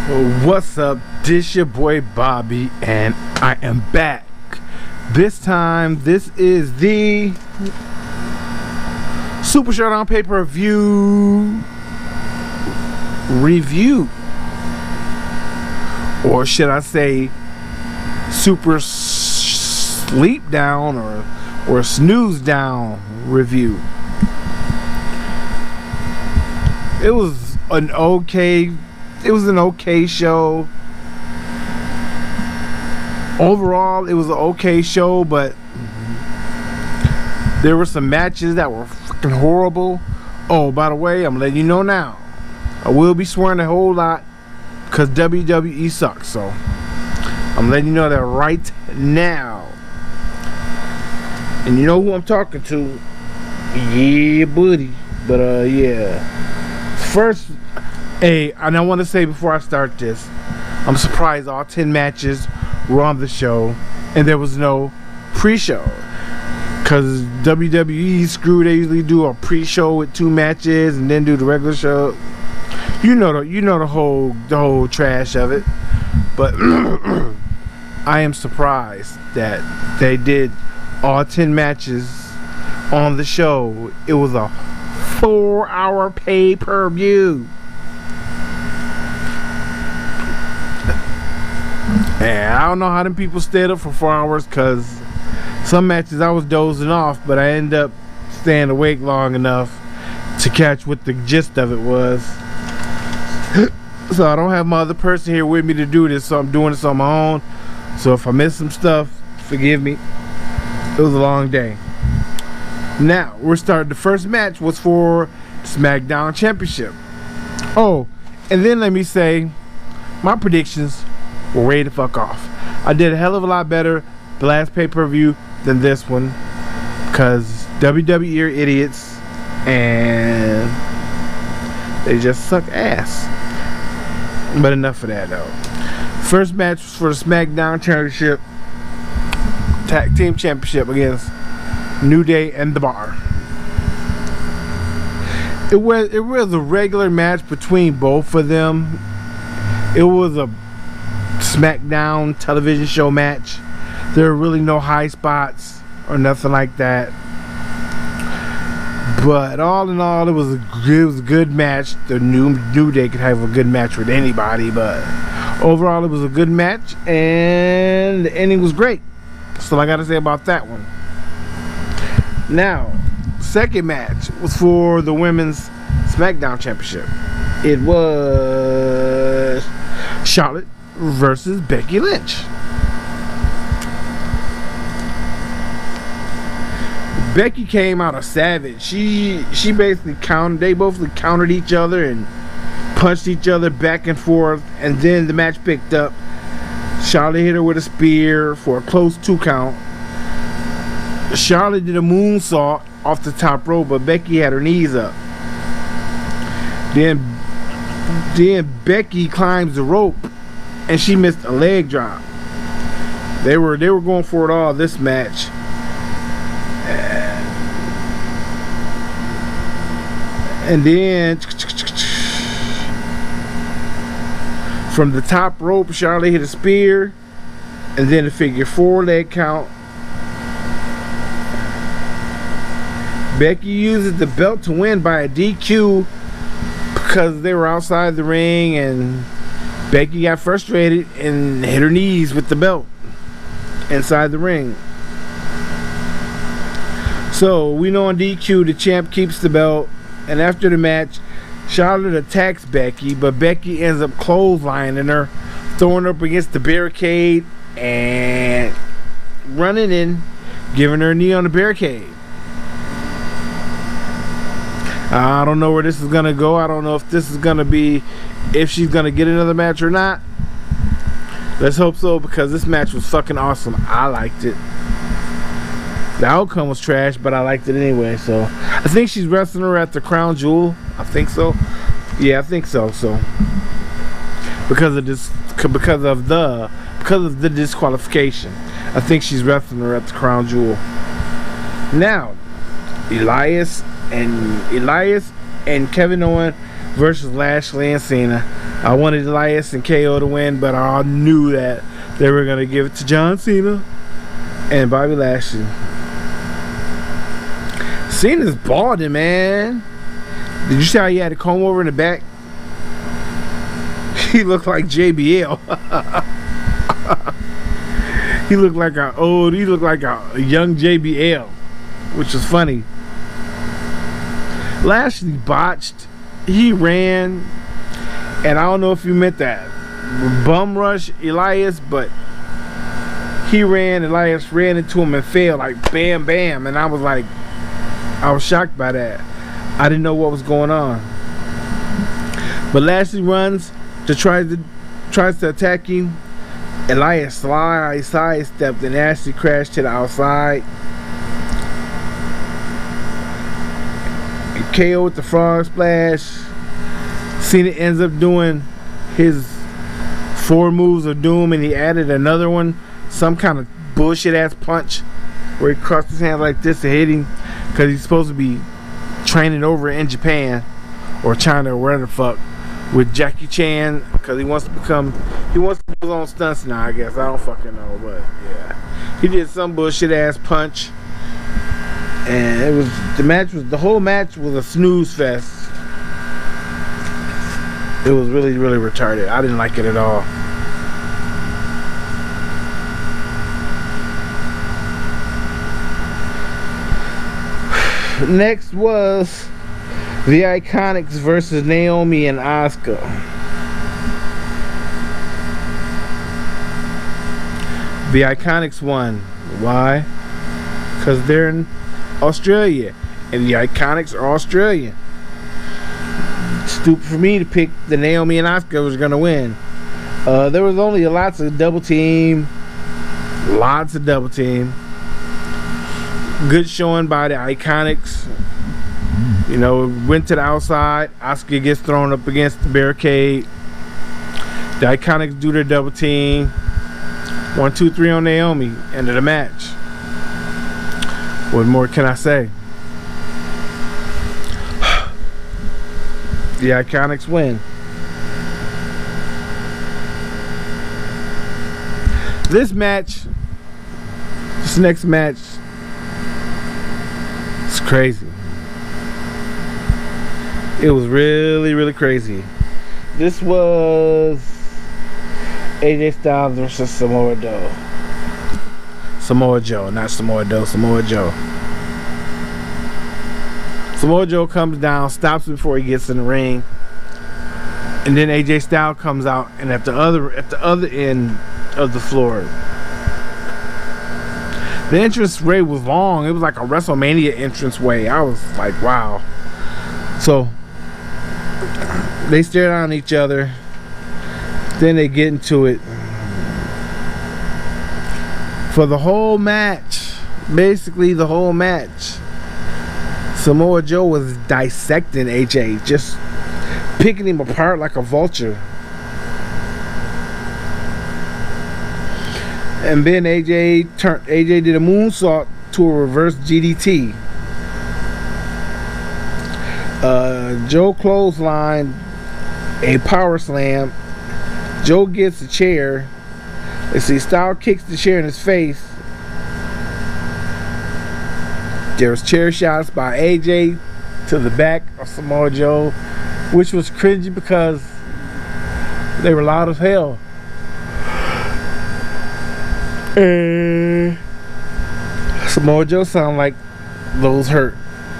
What's up? This your boy Bobby, and I am back. This time, this is the Super Showdown pay-per-view review, or should I say, Super Sleep Down or Snooze Down review. It was an okay show. Overall, it was an okay show, but there were some matches that were freaking horrible. Oh, by the way, I'm letting you know now, I will be swearing a whole lot because WWE sucks. So I'm letting you know that right now. And you know who I'm talking to? Yeah, buddy. But yeah. First, hey, and I want to say before I start this, I'm surprised all 10 matches were on the show and there was no pre-show. Cause WWE screw, they usually do a pre-show with 2 matches and then do the regular show. You know the whole trash of it. But I am surprised that they did all 10 matches on the show. It was a 4-hour pay-per-view. And I don't know how them people stayed up for 4 hours, because some matches I was dozing off, but I ended up staying awake long enough to catch what the gist of it was. So I don't have my other person here with me to do this, so I'm doing this on my own. So if I miss some stuff, forgive me. It was a long day. Now, we're starting. The first match was for SmackDown Championship. Oh, and then let me say, my predictions were ready to fuck off. I did a hell of a lot better the last pay-per-view than this one, because WWE are idiots and they just suck ass. But enough of that though. First match was for the SmackDown Championship Tag Team Championship against New Day and The Bar. It was a regular match between both of them. It was a SmackDown television show match. There were really no high spots or nothing like that. But all in all, it was a good match. The New Day could have a good match with anybody, but overall it was a good match and the ending was great. That's all I gotta say about that one. Now, second match was for the Women's SmackDown Championship. It was Charlotte versus Becky Lynch. Becky came out a savage. She basically they both countered each other and punched each other back and forth, and then the match picked up. Charlotte hit her with a spear for a close 2 count. Charlotte did a moonsault off the top rope, but Becky had her knees up. Then Becky climbs the rope and she missed a leg drop. They were going for it all this match. And then from the top rope, Charlotte hit a spear and then a figure 4 leg count. Becky uses the belt to win by a DQ because they were outside the ring and Becky got frustrated and hit her knees with the belt inside the ring. So we know on DQ the champ keeps the belt, and after the match Charlotte attacks Becky, but Becky ends up clotheslining her, throwing her up against the barricade and running in, giving her a knee on the barricade. I don't know where this is gonna go. I don't know if this is gonna be, if she's gonna get another match or not. Let's hope so, because this match was fucking awesome. I liked it. The outcome was trash, but I liked it anyway. So I think she's wrestling her at the Crown Jewel. I think so. Yeah, I think so. So because of the disqualification, I think she's wrestling her at the Crown Jewel. Now, Elias and Kevin Owens versus Lashley and Cena. I wanted Elias and KO to win, but I knew that they were gonna give it to John Cena and Bobby Lashley. Cena's balding, man. Did you see how he had a comb over in the back? He looked like JBL. He looked like a young JBL, which was funny. Lashley botched. He ran, and I don't know if you meant that bum rush Elias, but he ran. Elias ran into him and fell like bam, bam, and I was shocked by that. I didn't know what was going on. But Lashley runs to tries to attack him. Elias sidestepped and Lashley crashed to the outside. And KO with the frog splash. Cena ends up doing his 4 moves of doom, and he added another one, some kind of bullshit ass punch where he crossed his hands like this to hit him, because he's supposed to be training over in Japan or China or wherever the fuck with Jackie Chan, because he wants to do his own stunts now, I guess. I don't fucking know, but yeah, he did some bullshit ass punch, and the whole match was a snooze fest. It was really, really retarded. I didn't like it at all. Next was the Iconics versus Naomi and Asuka. The Iconics won. Why? Because they're in Australia, and the Iconics are Australian. Stupid for me to pick the Naomi and Asuka was gonna win. There was only lots of double team. Good showing by the Iconics. You know, went to the outside. Asuka gets thrown up against the barricade. The Iconics do their double team. 1, 2, 3 on Naomi. End of the match. What more can I say? The Iconics win. This next match, it's crazy. It was really, really crazy. This was AJ Styles versus Samoa Joe. Samoa Joe, not Samoa Joe, Samoa Joe. Samoa Joe comes down, stops before he gets in the ring, and then AJ Styles comes out, and at the other end of the floor, the entrance way was long. It was like a WrestleMania entrance way. I was like, wow. So they stare down each other. Then they get into it for the whole match. Basically, the whole match. Samoa Joe was dissecting AJ, just picking him apart like a vulture. And then AJ did a moonsault to a reverse GDT. Joe clotheslined a power slam. Joe gets a chair. Let's see, Styles kicks the chair in his face. There's chair shots by AJ to the back of Samoa Joe, which was cringy because they were loud as hell. Samoa Joe sound like those hurt.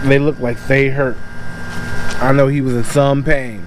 They look like they hurt. I know he was in some pain.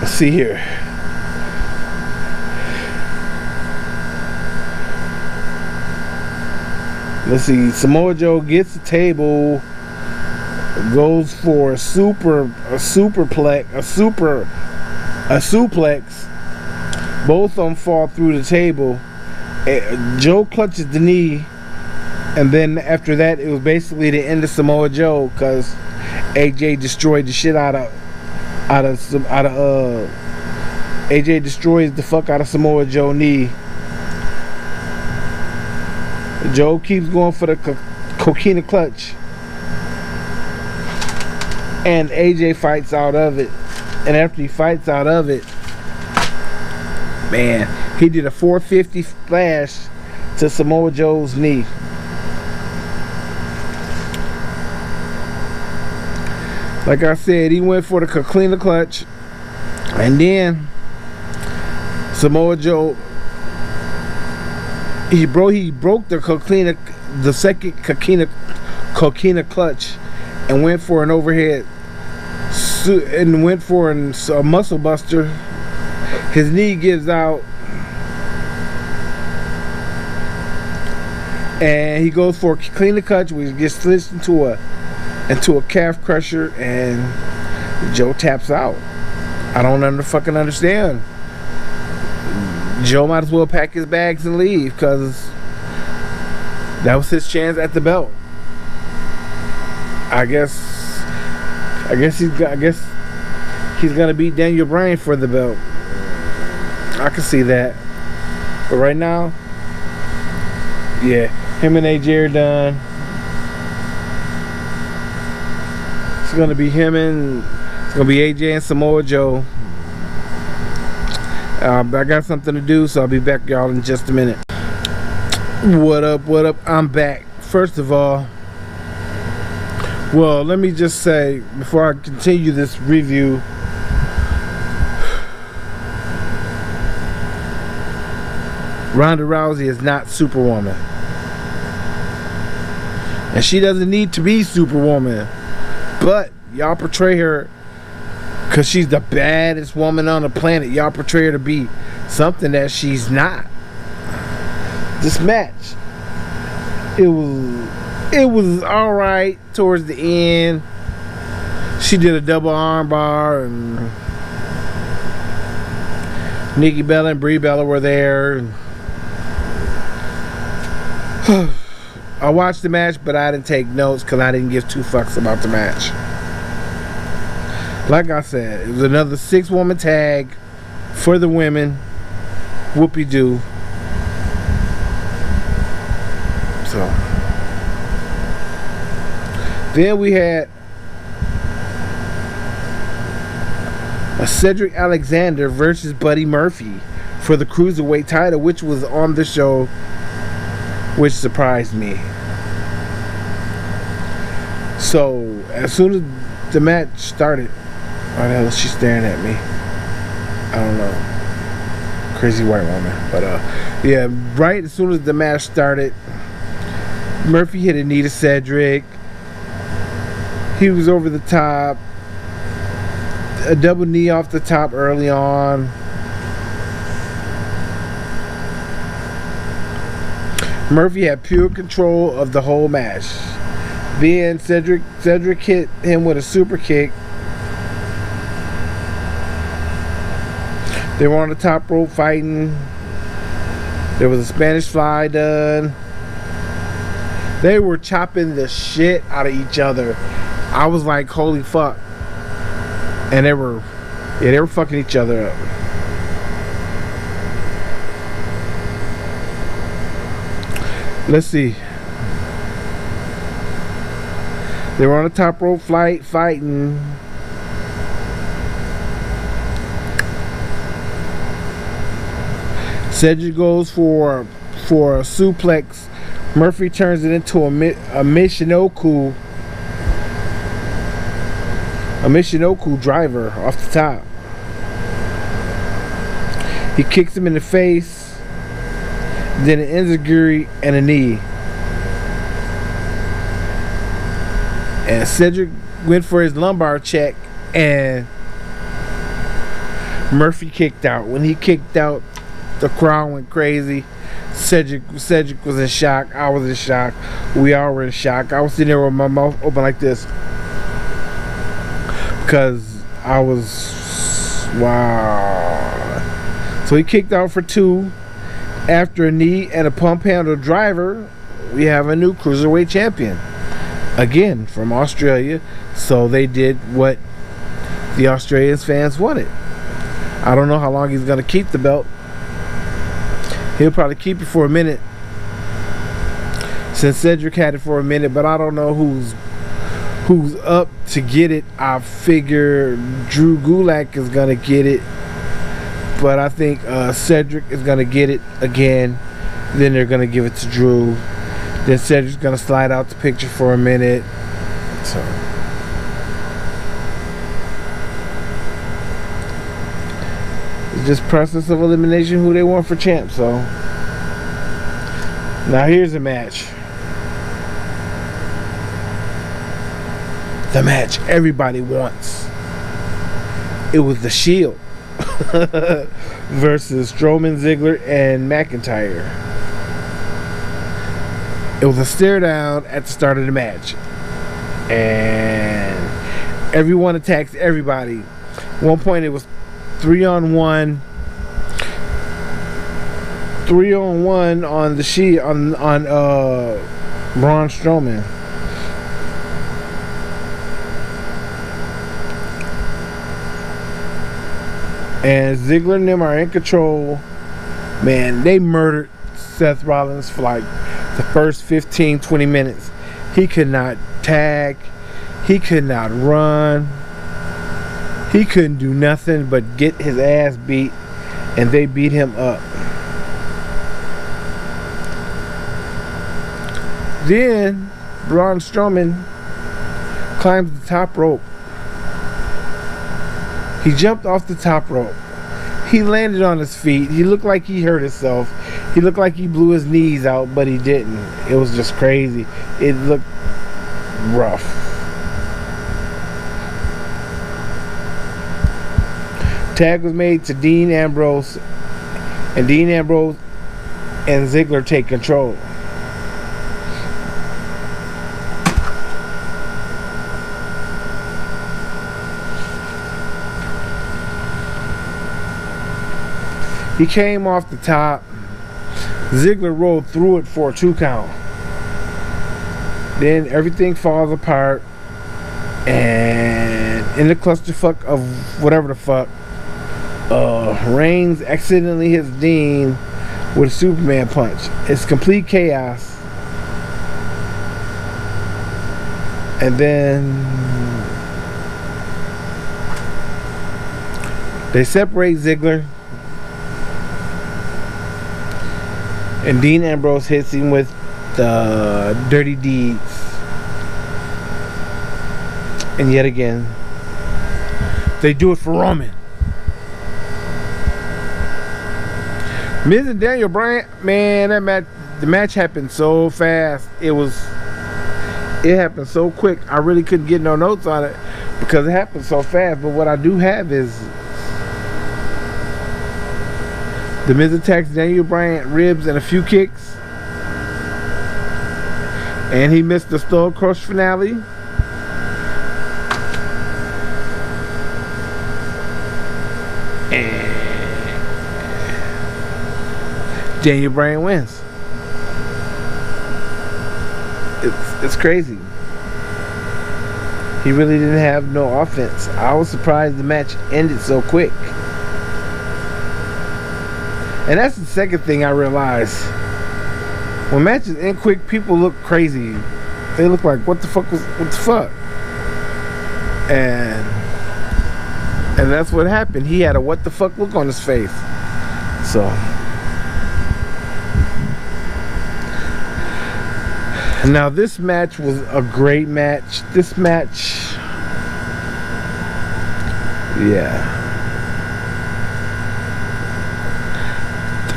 Let's see here. Let's see. Samoa Joe gets the table, goes for a suplex. Both of them fall through the table. Joe clutches the knee, and then after that, it was basically the end of Samoa Joe because AJ destroyed the shit out of AJ destroys the fuck out of Samoa Joe knee. Joe keeps going for the coquina clutch. And AJ fights out of it. And after he fights out of it, man, he did a 450 splash to Samoa Joe's knee. Like I said, he went for the coquina clutch. And then Samoa Joe, he broke the second coquina clutch, and went for an overhead and went for a muscle buster. His knee gives out, and he goes for a coquina clutch, which gets switched into a calf crusher, and Joe taps out. I don't fucking understand. Joe might as well pack his bags and leave, because that was his chance at the belt. I guess he's gonna beat Daniel Bryan for the belt. I can see that. But right now, yeah, him and AJ are done. It's gonna be AJ and Samoa Joe. I got something to do, so I'll be back, y'all, in just a minute. What up? I'm back. First of all, well, let me just say, before I continue this review, Ronda Rousey is not Superwoman. And she doesn't need to be Superwoman. But y'all portray her, because she's the baddest woman on the planet, y'all portray her to be something that she's not. This match, it was alright towards the end. She did a double arm bar, and Nikki Bella and Brie Bella were there. I watched the match, but I didn't take notes because I didn't give two fucks about the match. Like I said, it was another 6-woman tag for the women. Whoopie-doo. So then we had a Cedric Alexander versus Buddy Murphy for the Cruiserweight title, which was on the show, which surprised me. So as soon as the match started, why the hell is she staring at me? I don't know. Crazy white woman. But yeah, right as soon as the match started, Murphy hit a knee to Cedric. He was over the top. A double knee off the top early on. Murphy had pure control of the whole match. Then Cedric hit him with a super kick. They were on the top rope fighting. There was a Spanish fly done. They were chopping the shit out of each other. I was like, holy fuck. And they were fucking each other up. Let's see. They were on the top rope fighting. Cedric goes for a suplex. Murphy turns it into a Michinoku driver off the top. He kicks him in the face, then an enziguri and a knee. And Cedric went for his lumbar check, and Murphy kicked out. When he kicked out, the crowd went crazy. Cedric was in shock. I was in shock. We all were in shock. I was sitting there with my mouth open like this, because I was, wow. So he kicked out for 2. After a knee and a pump handle driver, we have a new Cruiserweight champion. Again, from Australia. So they did what the Australian fans wanted. I don't know how long he's gonna keep the belt. He'll probably keep it for a minute, since Cedric had it for a minute, but I don't know who's up to get it. I figure Drew Gulak is gonna get it, but I think Cedric is gonna get it again. Then they're gonna give it to Drew. Then Cedric's gonna slide out the picture for a minute. So it's just process of elimination, who they want for champ. So now here's a match. The match everybody wants. It was the Shield versus Strowman, Ziggler, and McIntyre. It was a stare down at the start of the match, and everyone attacks everybody. At one point it was 3-on-1 on the Shield on Braun Strowman. And Ziggler and them are in control. Man, they murdered Seth Rollins for like the first 15-20 minutes. He could not tag. He could not run. He couldn't do nothing but get his ass beat. And they beat him up. Then Braun Strowman climbs the top rope. He jumped off the top rope. He landed on his feet. He looked like he hurt himself. He looked like he blew his knees out, but he didn't. It was just crazy. It looked rough. Tag was made to Dean Ambrose, and Dean Ambrose and Ziggler take control. He came off the top. Ziggler rolled through it for a 2 count. Then everything falls apart. And in the clusterfuck of whatever the fuck, Reigns accidentally hits Dean with a Superman punch. It's complete chaos. And then they separate Ziggler. And Dean Ambrose hits him with the dirty deeds. And yet again, they do it for Roman. Miz and Daniel Bryan, man, the match happened so fast. It happened so quick. I really couldn't get no notes on it because it happened so fast. But what I do have is The Miz attacks Daniel Bryan ribs and a few kicks. And he missed the Skull Crush finale. And Daniel Bryan wins. It's crazy. He really didn't have no offense. I was surprised the match ended so quick. And that's the second thing I realized. When matches end quick, people look crazy. They look like, what the fuck? And that's what happened. He had a what the fuck look on his face. So now this match was a great match. This match, yeah.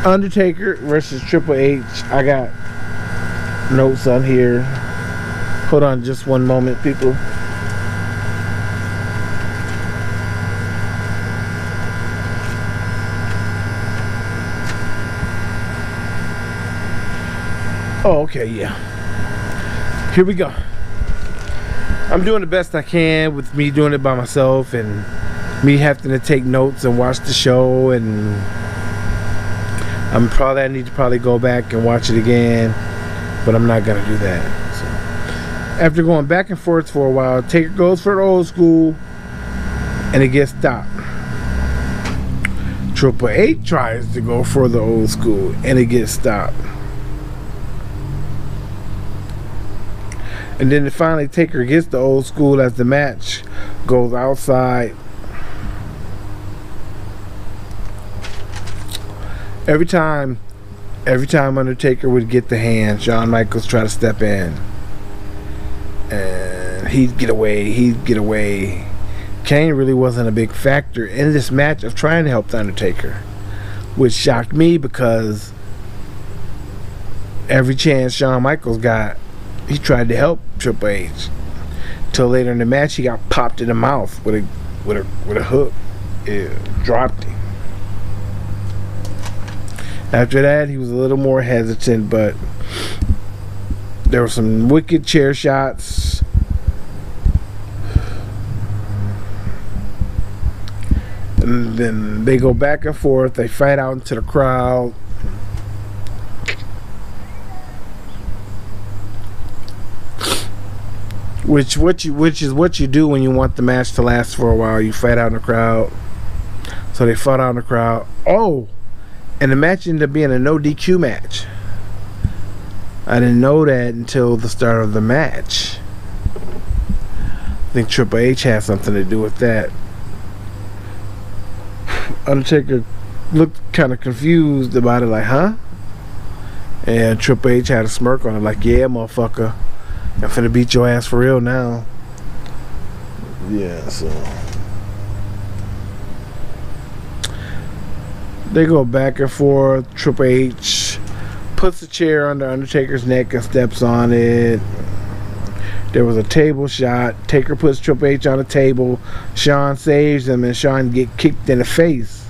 Undertaker versus Triple H. I got notes on here. Hold on just one moment, people. Oh, okay, yeah. Here we go. I'm doing the best I can with me doing it by myself and me having to take notes and watch the show, and I need to go back and watch it again, but I'm not gonna do that. So, after going back and forth for a while, Taker goes for the old school, and it gets stopped. Triple H tries to go for the old school and it gets stopped. And then finally Taker gets the old school as the match goes outside. Every time Undertaker would get the hand, Shawn Michaels try to step in. And he'd get away. Kane really wasn't a big factor in this match of trying to help the Undertaker, which shocked me because every chance Shawn Michaels got, he tried to help Triple H. Till later in the match, he got popped in the mouth with a hook. It dropped him. After that, he was a little more hesitant, but there were some wicked chair shots. And then they go back and forth. They fight out into the crowd. Which is what you do when you want the match to last for a while. You fight out in the crowd. So they fought out in the crowd. Oh! And the match ended up being a no DQ match. I didn't know that until the start of the match. I think Triple H had something to do with that. Undertaker looked kind of confused about it, like, huh? And Triple H had a smirk on it, like, yeah, motherfucker, I'm finna beat your ass for real now. Yeah, so they go back and forth. Triple H puts the chair under Undertaker's neck and steps on it. There was a table shot. Taker puts Triple H on the table. Shawn saves him, and Shawn get kicked in the face.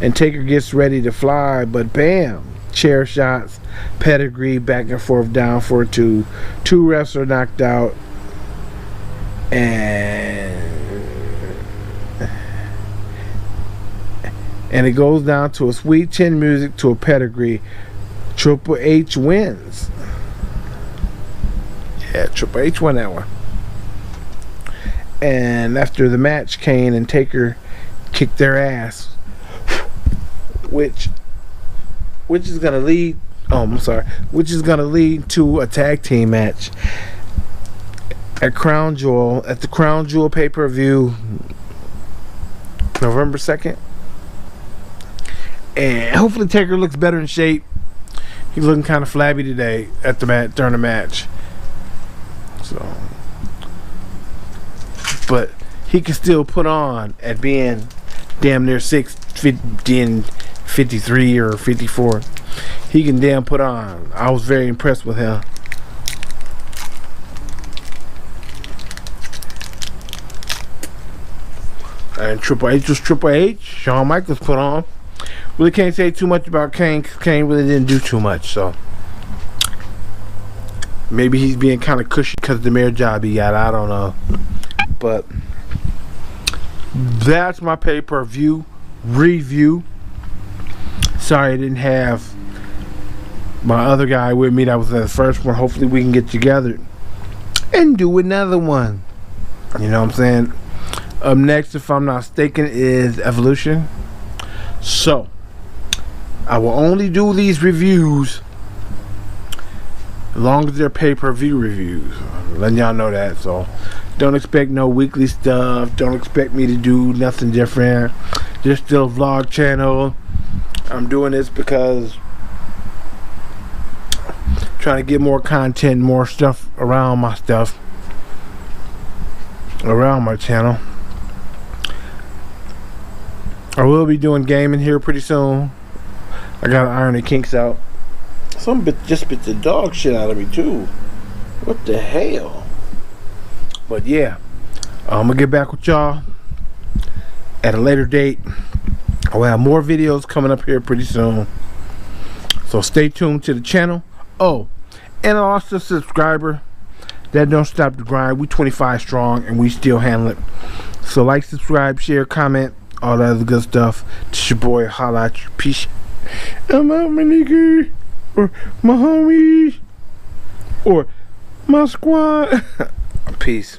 And Taker gets ready to fly, but bam! Chair shots, pedigree, back and forth, down for two. Two refs are knocked out, and it goes down to a sweet chin music to a pedigree. Triple H wins. Yeah, Triple H won that one. And after the match, Kane and Taker kicked their ass, which is gonna lead. Which is gonna lead to a tag team match at Crown Jewel, at the Crown Jewel pay-per-view, November 2nd. And hopefully Taker looks better in shape. He's looking kind of flabby today at the during the match. So, but he can still put on at being damn near 53 or 54. He can damn put on. I was very impressed with him. And Triple H was Triple H. Shawn Michaels put on. Really can't say too much about Kane, because Kane really didn't do too much, so maybe he's being kind of cushy because of the mayor job he got. I don't know. But that's my pay-per-view review. Sorry I didn't have my other guy with me that was in the first one. Hopefully we can get together and do another one. You know what I'm saying? Up next, if I'm not mistaken, is Evolution. So I will only do these reviews as long as they're pay-per-view reviews. I'm letting y'all know that. So don't expect no weekly stuff. Don't expect me to do nothing different. Just still a vlog channel. I'm doing this because I'm trying to get more content, more stuff around my channel. I will be doing gaming here pretty soon. I gotta iron the kinks out. Some bit just bit the dog shit out of me too. What the hell? But yeah, I'm gonna get back with y'all at a later date. I'll have more videos coming up here pretty soon. So stay tuned to the channel. Oh, and also a subscriber. That don't stop the grind. We 25 strong and we still handle it. So like, subscribe, share, comment, all that other good stuff. It's your boy, holla at you. Peace. I'm out, my nigga. Or my homies. Or my squad. Peace.